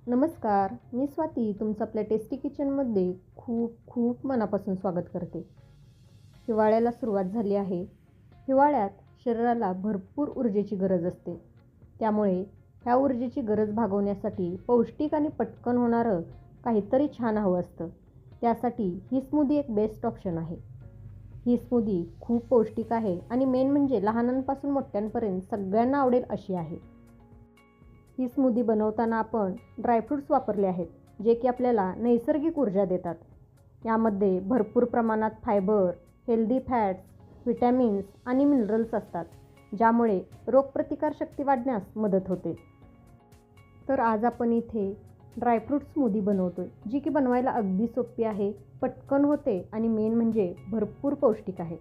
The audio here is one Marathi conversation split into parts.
नमस्कार, मी स्वाती तुमचं आपल्या टेस्टी किचनमध्ये खूप खूप मनापासून स्वागत करते. हिवाळ्याला सुरुवात झाली आहे. हिवाळ्यात शरीराला भरपूर ऊर्जेची गरज असते. त्यामुळे ह्या ऊर्जेची गरज भागवण्यासाठी पौष्टिक आणि पटकन होणारं काहीतरी छान हवं असतं. त्यासाठी ही स्मूदी एक बेस्ट ऑप्शन आहे. ही स्मूदी खूप पौष्टिक आहे आणि मेन म्हणजे लहानांपासून मोठ्यांपर्यंत सगळ्यांना आवडेल अशी आहे. ही स्मूदी बनवताना आपण ड्रायफ्रूट्स वापरले आहेत, जे की आपल्याला नैसर्गिक ऊर्जा देतात. यामध्ये भरपूर प्रमाणात फायबर, हेल्दी फॅट्स, व्हिटॅमिन्स आणि मिनरल्स असतात, ज्यामुळे रोगप्रतिकारशक्ती वाढण्यास मदत होते. तर आज आपण इथे ड्रायफ्रूट स्मूदी बनवतोय, जी की बनवायला अगदी सोपी आहे, पटकन होते आणि मेन म्हणजे भरपूर पौष्टिक आहे.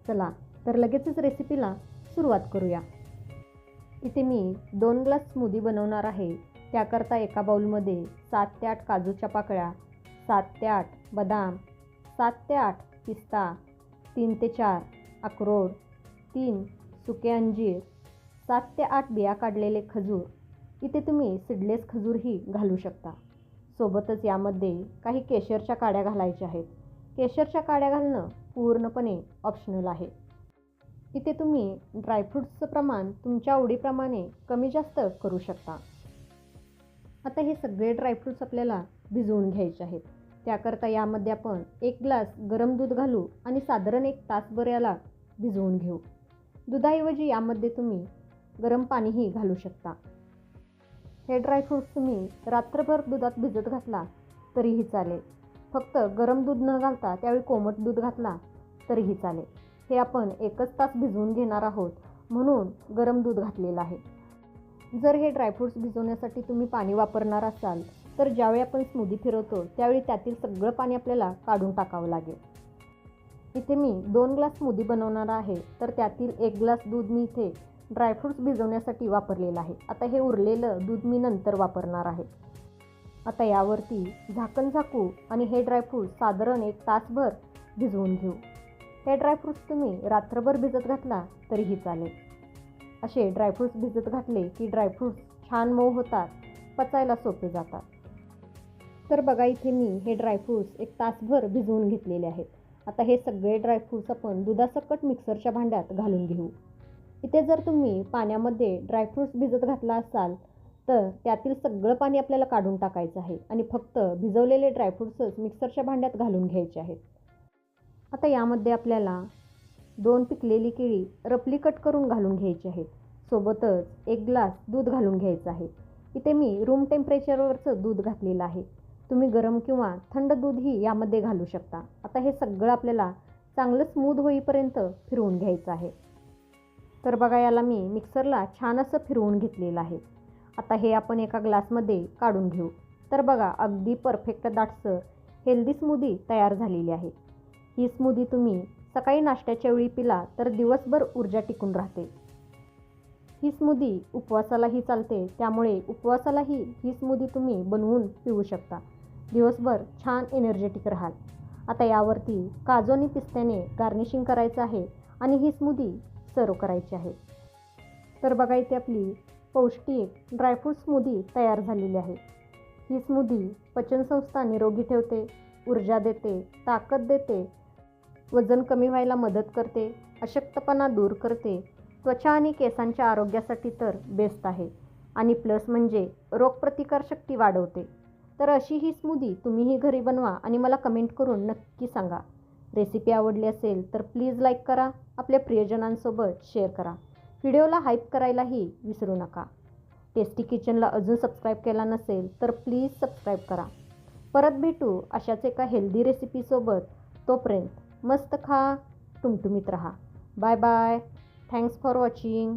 चला तर लगेचच रेसिपीला सुरुवात करूया. इथे मी 2 ग्लास स्मूदी बनवणार आहे. त्याकरता एका बाउलमध्ये 7 ते 8 काजूच्या पाकळ्या, 7 ते 8 बदाम, 7 ते 8 पिस्ता, 3 ते 4 अक्रोड, 3 सुके अंजीर, 7 ते 8 बिया काढलेले खजूर. इथे तुम्ही सीडलेस खजूरही घालू शकता. सोबतच यामध्ये काही केशरच्या काड्या घालायच्या आहेत. केशरच्या काड्या घालणं पूर्णपणे ऑप्शनल आहे. इथे तुम्ही ड्रायफ्रूट्सचं प्रमाण तुमच्या आवडीप्रमाणे कमी जास्त करू शकता. आता हे सगळे ड्रायफ्रूट्स आपल्याला भिजवून घ्यायचे आहेत. त्याकरता यामध्ये आपण 1 ग्लास गरम दूध घालू आणि साधारण 1 तासभर याला भिजवून घेऊ. दुधाऐवजी यामध्ये तुम्ही गरम पाणीही घालू शकता. हे ड्रायफ्रूट्स तुम्ही रात्रभर दुधात भिजत घातला तरीही चालेल. फक्त गरम दूध न घालता त्यावेळी कोमट दूध घातला तरीही चालेल. हे आपण 1च तास भिजवून घेणार आहोत, म्हणून गरम दूध घातलेलं आहे. जर हे ड्रायफ्रूट्स भिजवण्यासाठी तुम्ही पाणी वापरणार असाल तर ज्यावेळी आपण स्मूदी फिरवतो त्यावेळी त्यातील सगळं पाणी आपल्याला काढून टाकावं लागेल. इथे मी 2 ग्लास स्मूदी बनवणार आहे, तर त्यातील 1 ग्लास दूध मी इथे ड्रायफ्रूट्स भिजवण्यासाठी वापरलेलं आहे. आता हे उरलेलं दूध मी नंतर वापरणार आहे. आता यावरती झाकण झाकू आणि हे ड्रायफ्रूट्स साधारण 1 तासभर भिजवून घेऊ. हे ड्रायफ्रूट्स तुम्ही रात्रभर भिजत घातला तरीही चालेल. असे ड्रायफ्रूट्स भिजत घातले की ड्रायफ्रूट्स छान मऊ होतात, पचायला सोपे जातात. तर बघा इथे मी हे ड्रायफ्रूट्स 1 तासभर भिजवून घेतलेले आहेत. आता हे सगळे ड्रायफ्रूट्स आपण दुधासकट मिक्सरच्या भांड्यात घालून घेऊ. इथे जर तुम्ही पाण्यामध्ये ड्रायफ्रूट्स भिजत घातला असाल तर त्यातील सगळं पाणी आपल्याला काढून टाकायचं आहे आणि फक्त भिजवलेले ड्रायफ्रूट्सच मिक्सरच्या भांड्यात घालून घ्यायचे आहेत. आता यामध्ये आपल्याला 2 पिकलेली केळी रफली कट करून घालून घ्यायची आहेत. सोबतच 1 ग्लास दूध घालून घ्यायचं आहे. इथे मी रूम टेम्परेचरवरचं दूध घातलेलं आहे. तुम्ही गरम किंवा थंड दूधही यामध्ये घालू शकता. आता हे सगळं आपल्याला चांगलं स्मूथ होईपर्यंत फिरवून घ्यायचं आहे. तर बघा याला मी मिक्सरला छान असं फिरवून घेतलेलं आहे. आता हे आपण एका ग्लासमध्ये काढून घेऊ. तर बघा अगदी परफेक्ट दाटसर हेल्दी स्मूदी तयार झालेली आहे. ही स्मूदी तुम्ही सकाळी नाश्त्याच्या वेळी पिला तर दिवसभर ऊर्जा टिकून राहते. ही स्मूदी उपवासालाही चालते, त्यामुळे उपवासालाही ही स्मूदी तुम्ही बनवून पिऊ शकता. दिवसभर छान एनर्जेटिक राहाल. आता यावरती काजू आणि पिस्त्याने गार्निशिंग करायचं आहे आणि ही स्मूदी सर्व करायची आहे. तर बघा इथे आपली पौष्टिक ड्रायफ्रूट स्मूदी तयार झालेली आहे. ही स्मूदी पचनसंस्था निरोगी ठेवते, ऊर्जा देते, ताकद देते, वजन कमी व्हायला मदत करते, अशक्तपणा दूर करते, त्वचा आणि केसांच्या आरोग्यासाठी तर बेस्ट आहे आणि प्लस म्हणजे रोगप्रतिकारशक्ती वाढवते. तर अशी ही स्मूदी तुम्हीही घरी बनवा आणि मला कमेंट करून नक्की सांगा. रेसिपी आवडली असेल तर प्लीज लाईक करा, आपल्या प्रियजनांसोबत शेअर करा. व्हिडिओला हाईप करायलाही विसरू नका. टेस्टी किचनला अजून सबस्क्राईब केला नसेल तर प्लीज सबस्क्राईब करा. परत भेटू अशाच एका हेल्दी रेसिपीसोबत. तोपर्यंत मस्त खा, टुमटुमीत रहा. Bye bye. Thanks for watching.